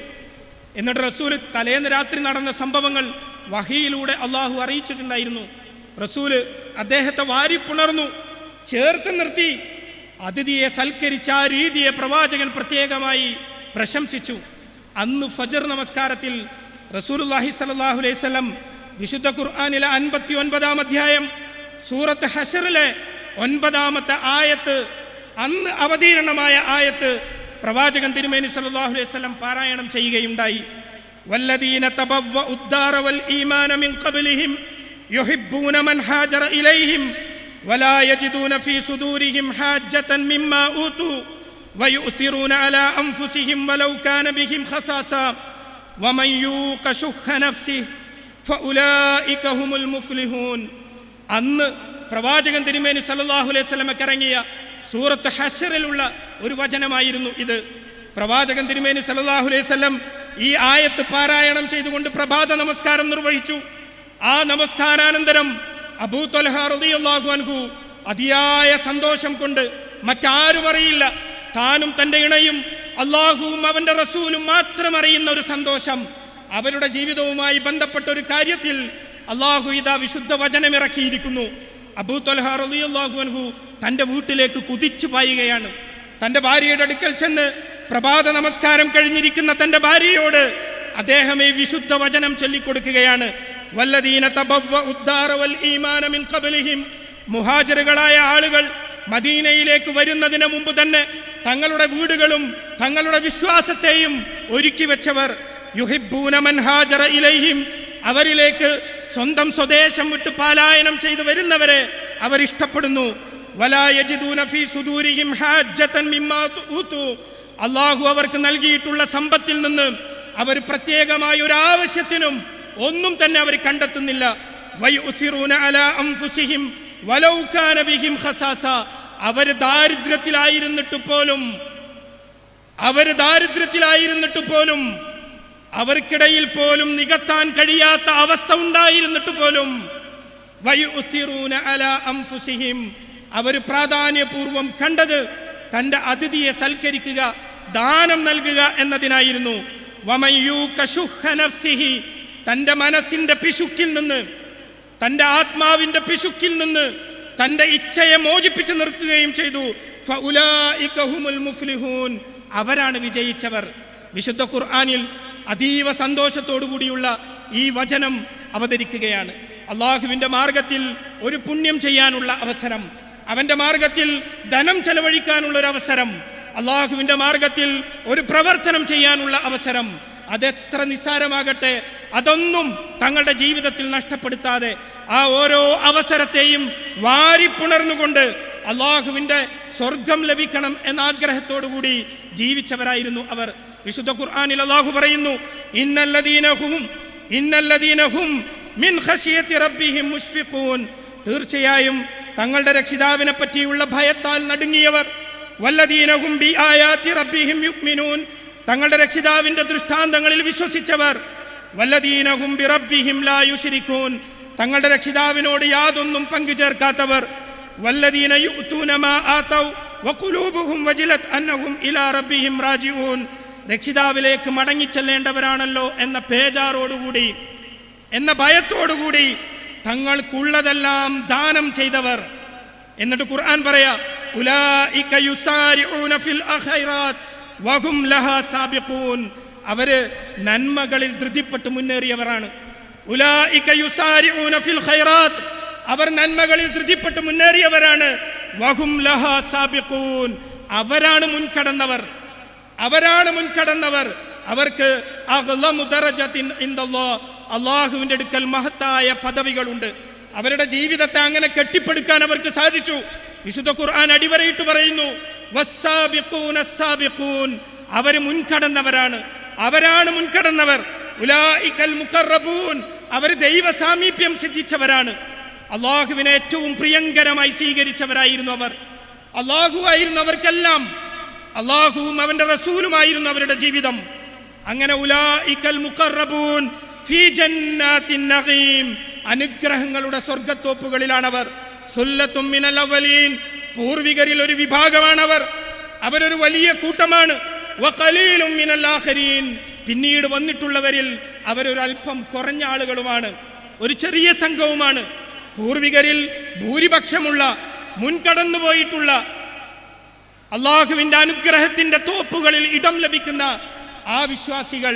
എന്നിട്ട് റസൂൽ തലേന്ന് രാത്രി നടന്ന സംഭവങ്ങൾ വഹിയിലൂടെ അള്ളാഹു അറിയിച്ചിട്ടുണ്ടായിരുന്നു. റസൂല് അദ്ദേഹത്തെ വാരിപ്പുണർന്നു, ചേർത്ത് നിർത്തി. അതിഥിയെ സൽക്കരിച്ച ആ രീതിയെ പ്രവാചകൻ പ്രത്യേകമായി പ്രശംസിച്ചു. അന്ന് ഫജ്ർ നമസ്കാരത്തിൽ റസൂലുള്ളാഹി സ്വല്ലല്ലാഹു അലൈഹി വസല്ലം വിശുദ്ധ ഖുർആനിലെ 59-ാം അധ്യായം സൂറത്ത് ഹശറിലെ 9-ാമത്തെ ആയത്ത്, അന്ന് അവതീർണമായ ആയത്ത് പ്രവാചകൻ തിരുമേനി സല്ലല്ലാഹു അലൈഹി വസല്ലം പാരായണം ചെയ്യുകയുണ്ടായി. വല്ലദീന തബവ്വഉ الدار والإيمان من قبلهم يحبون من هاجر إليهم ولا يجدون في صدورهم حاجة مما أوتوا ويؤثرون على أنفسهم ولو كان بهم خصاصة ومن يوق شح نفسه فأولئك هم المفلحون. അന്ന് പ്രവാചകൻ തിരുമേനി സല്ലല്ലാഹു അലൈഹി വസല്ലമക്ക് ഇറങ്ങിയ സൂറത്ത് ഹശറിലുള്ള ഒരു വചനമായിരുന്നു ഇത്. പ്രവാചകൻ തിരുമേനി സല്ലല്ലാഹു അലൈഹി വസല്ലം ഈ ആയത്ത് പാരായണം ചെയ്തുകൊണ്ട് പ്രഭാത നമസ്കാരം നിർവഹിച്ചു. ആ നമസ്കാരാനന്തരം അബൂ ത്വൽഹ റളിയല്ലാഹു അൻഹു അതിയായ സന്തോഷം കൊണ്ട് മറ്റാരും അറിയില്ല, താനും തൻ്റെ ഇണയും അള്ളാഹുവും അവൻ്റെ റസൂലും മാത്രം അറിയുന്ന ഒരു സന്തോഷം, അവരുടെ ജീവിതവുമായി ബന്ധപ്പെട്ട ഒരു കാര്യത്തിൽ അള്ളാഹു ഇതാ വിശുദ്ധ വചനം ഇറക്കിയിരിക്കുന്നു. അബൂ ത്വൽഹ റളിയല്ലാഹു അൻഹു തൻ്റെ വീട്ടിലേക്ക് കുതിച്ചു പായുകയാണ്. തൻ്റെ ഭാര്യയുടെ അടുക്കൽ ചെന്ന് പ്രഭാത നമസ്കാരം കഴിഞ്ഞിരിക്കുന്ന തൻ്റെ ഭാര്യയോട് അദ്ദേഹം ഈ വിശുദ്ധ വചനം ചൊല്ലിക്കൊടുക്കുകയാണ്. വല്ലദീന തബവ്വഉ الدار والإيمان من قبلهم, മുഹാജിറുകളായ ആളുകൾ മദീനയിലേക്ക് വരുന്നതിന് മുമ്പ് തന്നെ തങ്ങളുടെ വീടുകളും തങ്ങളുടെ വിശ്വാസത്തെയും ഒരുക്കി വെച്ചവർ. യുഹിബ്ബൂന മൻ ഹാജറ ഇലൈഹിം, അവരിലേക്ക് സ്വന്തം സ്വദേശം വിട്ട് പലായനം ചെയ്തു വരുന്നവരെ അവർ ഇഷ്ടപ്പെടുന്നു. വലാ യജിദൂന ഫീ സുദൂരിഹിം ഹാജ്ജതൻ മിമ്മാ ഊതു, അല്ലാഹു അവർക്ക് നൽകിയിട്ടുള്ള സമ്പത്തിൽ നിന്ന് അവർ പ്രത്യേകമായ ഒരു ആവശ്യത്തിനും ഒന്നും തന്നെ അവർ കണ്ടെത്തുന്നില്ല. വയുസിറൂന അലാ അൻഫുസിഹിം വലൗ കാന ബിഹിം ഖസാസ, അവർ ദാരിദ്ര്യത്തിലായിരുന്നിട്ട് പോലും അവർക്കിടയിൽ പോലും നികത്താൻ കഴിയാത്ത അവസ്ഥ ഉണ്ടായിരുന്നിട്ട് പോലും വയുസിറൂന അലാ അൻഫുസിഹിം, അവർ പ്രാധാന്യപൂർവം കണ്ടത് തൻ്റെ അതിഥിയെ സൽക്കരിക്കുക, ദാനം നൽകുക എന്നതിനായിരുന്നു. വമൻ യൂക ശുഹ്ഹ നഫ്സിഹി, തൻ്റെ മനസ്സിൻ്റെ പിശുക്കിൽ നിന്ന്, തൻ്റെ ആത്മാവിൻ്റെ പിശുക്കിൽ നിന്ന് തൻ്റെ ഇച്ഛയെ മോചിപ്പിച്ചു നിർത്തുകയും ചെയ്തു. ഫഉലൈക ഹുമുൽ മുഫ്ലിഹൂൻ, അവരാണ് വിജയിച്ചവർ. വിശുദ്ധ ഖുർആനിൽ അതീവ സന്തോഷത്തോടു കൂടിയുള്ള ഈ വചനം അവതരിക്കുകയാണ്. അള്ളാഹുവിൻ്റെ മാർഗത്തിൽ ഒരു പുണ്യം ചെയ്യാനുള്ള അവസരം, അവൻ്റെ മാർഗത്തിൽ ധനം ചെലവഴിക്കാനുള്ളൊരു അവസരം, അള്ളാഹുവിൻ്റെ മാർഗത്തിൽ ഒരു പ്രവർത്തനം ചെയ്യാനുള്ള അവസരം, അതെത്ര നിസ്സാരമാകട്ടെ അതൊന്നും തങ്ങളുടെ ജീവിതത്തിൽ നഷ്ടപ്പെടുത്താതെ ആ ഓരോ അവസരത്തെയും വാരിപ്പുണർന്നുകൊണ്ട് അള്ളാഹുവിൻ്റെ സ്വർഗം ലഭിക്കണം എന്ന ആഗ്രഹത്തോടുകൂടി ജീവിച്ചവരായിരുന്നു അവർ. വിശുദ്ധ ഖുർആനിൽ അള്ളാഹു പറയുന്നു, ഇന്നല്ലദീന ഹും മിൻ ഖശിയത്തി റബ്ബിഹിം മുഷ്ഫിഖൂൻ, തീർച്ചയായും തങ്ങളുടെ രക്ഷിതാവിനെ പറ്റിയുള്ള ഭയത്താൽ നടുങ്ങിയവർ. വല്ലദീന ഹും ബിആയാതി റബ്ബിഹിം യുഅ്മിനൂൻ, തങ്ങളുടെ രക്ഷിതാവിൻ്റെ ദൃഷ്ടാന്തങ്ങളിൽ വിശ്വസിച്ചവർ. വല്ലദീന ഹും ബിറബ്ബിഹിം ലാ യുശ്രികൂൻ, തങ്ങളുടെ രക്ഷിതാവിനോട് യാതൊന്നും പങ്കുചേർക്കാത്തവർ. വല്ലദീന യുഅ്തൂന മാ ആതൗ വഖുലൂബുഹും വജിലത് അന്നഹും ഇലാ റബ്ബിഹിം റാജിഊൻ, രക്ഷിതാവിലേക്ക് മടങ്ങിച്ചെല്ലേണ്ടവരാണല്ലോ എന്ന പേജാറോടുകൂടി, എന്ന ഭയത്തോടുകൂടി തങ്ങൾക്കുള്ളതെല്ലാം ദാനം ചെയ്തവർ. എന്നിട്ട് ഖുർആൻ പറയാ, ഉലൈക യുസാരിഊന ഫിൽ ഖൈറാത്ത് വഹും ലഹാ സാബിഖൂൻ, അവര് നന്മകളിൽ ധൃതിപ്പെട്ട് മുന്നേറിയവരാണ്. ഉലൈക യുസാരിഊന ഫിൽ ഖൈറാത്ത്, അവർ നന്മകളിൽ ധൃതിപ്പെട്ട് മുന്നേറിയവരാണ്. വഹും ലഹാ സാബിഖൂൻ, അവരാണ് മുൻകടന്നവർ, അവരാണ് മുൻകടന്നവർ. അവർക്ക് അഗ്ലമു ദറജത്തിൻ ഇൻദല്ലാഹ്, അല്ലാഹുവിന്റെ അടുക്കൽ മഹത്തായ പദവികളുണ്ട്. അവരുടെ ജീവിതത്തെ അങ്ങനെ കെട്ടിപ്പടുക്കാൻ അവർക്ക് സാധിച്ചു. വിശുദ്ധ ഖുർആൻ അടിവരയിട്ട് പറയുന്നു, വസ്സാബിഖൂന അസ്സാബിഖൂൻ, അവർ മുൻകടന്നവരാണ്, അവരാണ് മുൻകടന്നവർ. ഉലൈകൽ മുഖറബൂൻ, അവർ ദൈവ സാമീപ്യം സിദ്ധിച്ചവരാണ്. അള്ളാഹുവിനെ ഏറ്റവും പ്രിയങ്കരമായി സ്വീകരിച്ചവരായിരുന്നു അവർ. അള്ളാഹു ആയിരുന്നു അവർക്കെല്ലാം, അള്ളാഹുവും അവന്റെ റസൂലുമായിരുന്നു അവരുടെ ജീവിതം. അങ്ങനെ ഉലൈകൽ മുഖറബൂൻ ഫീ ജന്നാത്തിൻ നഈം, അനുഗ്രഹങ്ങളുടെ സ്വർഗ്ഗത്തോപ്പുകളിലാണവർ. സുല്ലത്തും മിനൽ അവലീൻ, പൂർവികരിൽ ഒരു വിഭാഗമാണവർ, അവരൊരു വലിയ കൂട്ടമാണ്. വഖലീലും മിനൽ ആഖിരീൻ, പിന്നീട് വന്നിട്ടുള്ളവരിൽ അവരൊരു അല്പം കുറഞ്ഞ ആളുകളുമാണ്, ഒരു ചെറിയ സംഘവുമാണ്. പൂർവികരിൽ ഭൂരിപക്ഷമുള്ള മുൻകടന്നു പോയിട്ടുള്ള അള്ളാഹുവിന്റെ അനുഗ്രഹത്തിന്റെ തോപ്പുകളിൽ ഇടം ലഭിക്കുന്ന ആ വിശ്വാസികൾ,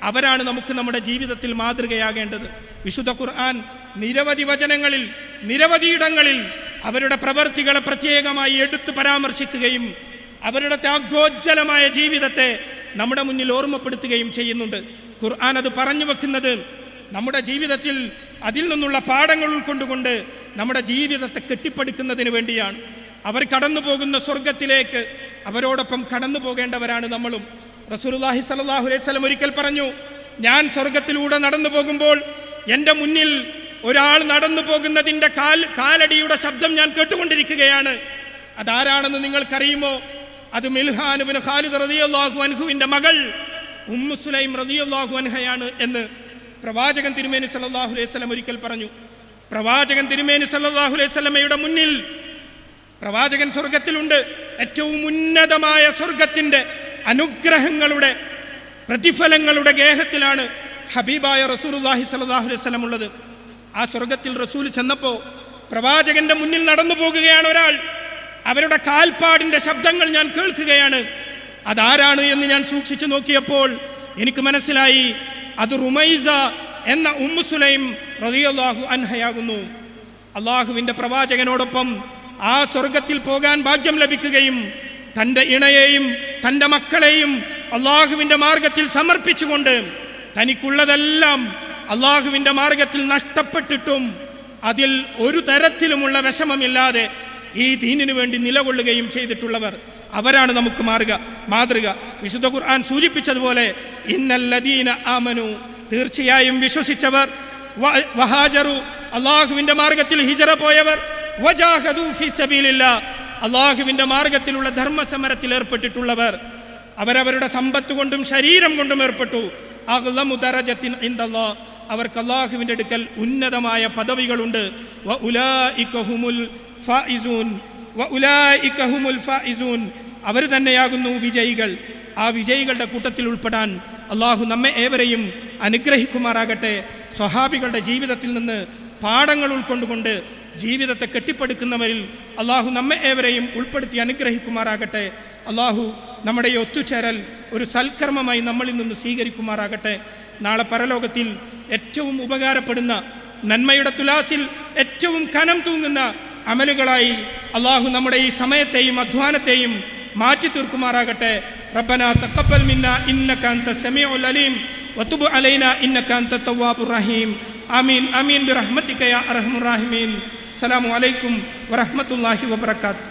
അവരാണ് നമുക്ക് നമ്മുടെ ജീവിതത്തിൽ മാതൃകയാകേണ്ടത്. വിശുദ്ധ ഖുർആൻ നിരവധി വചനങ്ങളിൽ നിരവധി ഇടങ്ങളിൽ അവരുടെ പ്രവർത്തികളെ പ്രത്യേകമായി എടുത്തു പരാമർശിക്കുകയും അവരുടെ ത്യാഗോജ്ജലമായ ജീവിതത്തെ നമ്മുടെ മുന്നിൽ ഓർമ്മപ്പെടുത്തുകയും ചെയ്യുന്നുണ്ട്. ഖുർആൻ അത് പറഞ്ഞു വെക്കുന്നത് നമ്മുടെ ജീവിതത്തിൽ അതിൽ നിന്നുള്ള പാഠങ്ങൾ ഉൾക്കൊണ്ടുകൊണ്ട് നമ്മുടെ ജീവിതത്തെ കെട്ടിപ്പടുക്കുന്നതിന് വേണ്ടിയാണ്. അവർ കടന്നു പോകുന്ന സ്വർഗത്തിലേക്ക് അവരോടൊപ്പം കടന്നു പോകേണ്ടവരാണ് നമ്മളും. റസൂലുള്ളാഹി സ്വല്ലല്ലാഹു അലൈഹി വസല്ലം ഒരിക്കൽ പറഞ്ഞു, ഞാൻ സ്വർഗത്തിലൂടെ നടന്നു പോകുമ്പോൾ എൻ്റെ മുന്നിൽ ഒരാൾ നടന്നു പോകുന്നതിൻ്റെ കാലടിയുടെ ശബ്ദം ഞാൻ കേട്ടുകൊണ്ടിരിക്കുകയാണ്. അതാരാണെന്ന് നിങ്ങൾക്കറിയുമോ? അത് മിൽഹാൻ ഇബ്നു ഖാലിദ് റളിയല്ലാഹു അൻഹുവിൻ്റെ മകൾ ഉമ്മു സുലൈം റളിയല്ലാഹു അൻഹയാണ് എന്ന് പ്രവാചകൻ തിരുമേനി സല്ലല്ലാഹു അലൈഹി വസല്ലം ഒരിക്കൽ പറഞ്ഞു. പ്രവാചകൻ തിരുമേനി സല്ലല്ലാഹു അലൈഹി വസല്ലമയുടെ മുന്നിൽ പ്രവാചകൻ സ്വർഗത്തിലുണ്ട്. ഏറ്റവും ഉന്നതമായ സ്വർഗത്തിൻ്റെ അനുഗ്രഹങ്ങളുടെ പ്രതിഫലങ്ങളുടെ ഗേഹത്തിലാണ് ഹബീബായ റസൂലുള്ളാഹി സ്വല്ലല്ലാഹു അലൈഹി വസല്ലം ഉള്ളത്. ആ സ്വർഗത്തിൽ റസൂൽ ചെന്നപ്പോൾ പ്രവാചകന്റെ മുന്നിൽ നടന്നു പോകുകയാണ് ഒരാൾ. അവരുടെ കാൽപ്പാടിന്റെ ശബ്ദങ്ങൾ ഞാൻ കേൾക്കുകയാണ്. അതാരാണ് എന്ന് ഞാൻ സൂക്ഷിച്ചു നോക്കിയപ്പോൾ എനിക്ക് മനസ്സിലായി, അത് റുമൈസ എന്ന ഉമ്മു സുലൈം റളിയല്ലാഹു അൻഹയാകുന്നു. അള്ളാഹുവിന്റെ പ്രവാചകനോടൊപ്പം ആ സ്വർഗത്തിൽ പോകാൻ ഭാഗ്യം ലഭിക്കുകയും തൻ്റെ ഇണയെയും തൻ്റെ മക്കളെയും അള്ളാഹുവിന്റെ മാർഗത്തിൽ സമർപ്പിച്ചുകൊണ്ട് തനിക്കുള്ളതെല്ലാം അള്ളാഹുവിന്റെ മാർഗത്തിൽ നഷ്ടപ്പെട്ടിട്ടും അതിൽ ഒരു തരത്തിലുമുള്ള വിഷമമില്ലാതെ ഈ ദീനിനു വേണ്ടി നിലകൊള്ളുകയും ചെയ്തിട്ടുള്ളവർ, അവരാണ് നമുക്ക് മാതൃക. വിശുദ്ധ ഖുർആൻ സൂചിപ്പിച്ചതുപോലെ ഇന്നല്ലദീന ആമനു, തീർച്ചയായും വിശ്വസിച്ചവർ, വഹാജറു, അള്ളാഹുവിന്റെ മാർഗത്തിൽ ഹിജറ പോയവർ, വജാഹദു ഫീ സബീലില്ലാഹ്, അള്ളാഹുവിന്റെ മാർഗത്തിലുള്ള ധർമ്മസമരത്തിൽ ഏർപ്പെട്ടിട്ടുള്ളവർ, അവരവരുടെ സമ്പത്ത് കൊണ്ടും ശരീരം കൊണ്ടും ഏർപ്പെട്ടു. അഗ്ലമു ദറജത്തിൻ ഇൻദല്ലാഹ്, അവർക്ക് അള്ളാഹുവിന്റെ അടുക്കൽ ഉന്നതമായ പദവികളുണ്ട്. വഉലൈക ഹുമുൽ ഫായിസൂൻ, വഉലൈക ഹുമുൽ ഫായിസൂൻ, അവർ തന്നെയാകുന്നു വിജയികൾ. ആ വിജയികളുടെ കൂട്ടത്തിൽ ഉൾപ്പെടാൻ അള്ളാഹു നമ്മെ ഏവരെയും അനുഗ്രഹിക്കുമാറാകട്ടെ. സ്വഹാബികളുടെ ജീവിതത്തിൽ നിന്ന് പാഠങ്ങൾ ഉൾക്കൊണ്ടുകൊണ്ട് ജീവിതത്തെ കെട്ടിപ്പടുക്കുന്നവരിൽ അള്ളാഹു നമ്മെ ഏവരെയും ഉൾപ്പെടുത്തി അനുഗ്രഹിക്കുമാറാകട്ടെ. അള്ളാഹു നമ്മുടെ ഈ ഒത്തുചേരൽ ഒരു സൽക്കർമ്മമായി നമ്മളിൽ നിന്ന് സ്വീകരിക്കുമാറാകട്ടെ. നാളെ പരലോകത്തിൽ ഏറ്റവും ഉപകാരപ്പെടുന്ന, നന്മയുടെ തുലാസിൽ ഏറ്റവും കനം തൂങ്ങുന്ന അമലുകളായി അള്ളാഹു നമ്മുടെ ഈ സമയത്തെയും അധ്വാനത്തെയും മാറ്റി തീർക്കുമാറാകട്ടെ. റബ്ബനാ തഖബ്ബൽ മിന്നാ ഇന്നക അൻത സമീഉൽ അലീം വതുബ് അലൈനാ ഇന്നക അൻത തവ്വാബുർ റഹീം. ആമീൻ ആമീൻ ബിറഹ്മതിക യാ അർഹമർ റഹീമീൻ. അസ്സലാമു അലൈക്കും വറഹ്മത്തുള്ളാഹി വബറകാതുഹു.